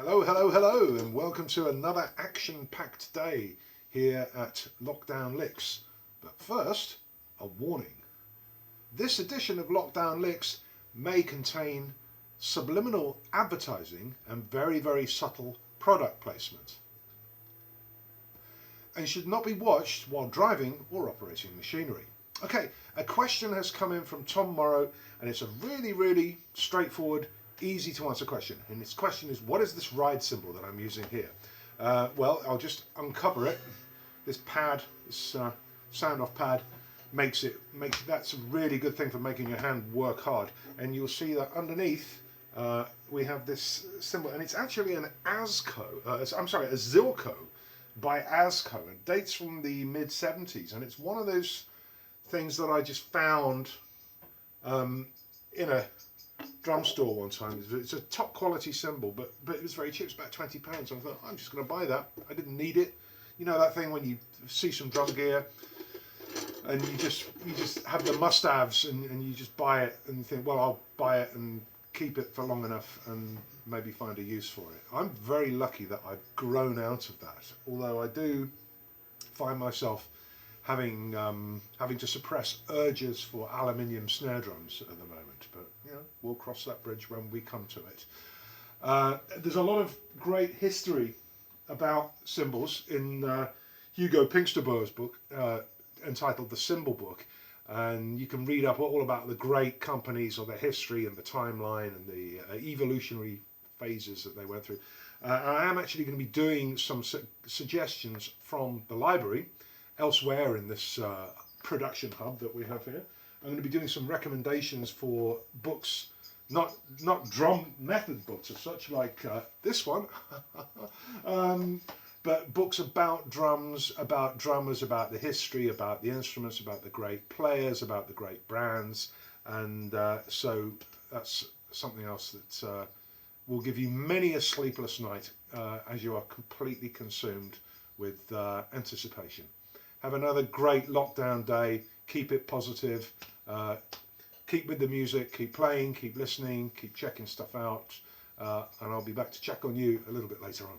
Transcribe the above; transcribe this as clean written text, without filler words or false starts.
Hello, hello, hello, and welcome to another action-packed day here at Lockdown Licks. But first, a warning. This edition of Lockdown Licks may contain subliminal advertising and very, very subtle product placement, and should not be watched while driving or operating machinery. Okay, a question has come in from Tom Morrow, and it's a really, really straightforward, easy to answer question. And this question is, what is this ride cymbal that I'm using here? Well, I'll just uncover it. This pad, this sound off pad, that's a really good thing for making your hand work hard. And you'll see that underneath we have this cymbal, and it's actually an a Zilco by Asco. It dates from the mid 70s, and it's one of those things that I just found in a drum store one time. It's a top quality cymbal, but it was very cheap. It's about £20. I thought, I'm just going to buy that. I didn't need it. You know that thing when you see some drum gear and you just have the must-haves and you just buy it and you think, well, I'll buy it and keep it for long enough and maybe find a use for it. I'm very lucky that I've grown out of that, although I do find myself having to suppress urges for aluminium snare drums at the moment, but you know, we'll cross that bridge when we come to it. There's a lot of great history about cymbals in Hugo Pinksterboer's book entitled The Cymbal Book, and you can read up all about the great companies or their history and the timeline and the evolutionary phases that they went through. I am actually going to be doing some suggestions from the library elsewhere in this production hub that we have here. I'm going to be doing some recommendations for books, not drum method books as such, like this one, but books about drums, about drummers, about the history, about the instruments, about the great players, about the great brands, and so that's something else that will give you many a sleepless night as you are completely consumed with anticipation. Have another great lockdown day. Keep it positive. Keep with the music. Keep playing. Keep listening. Keep checking stuff out. And I'll be back to check on you a little bit later on.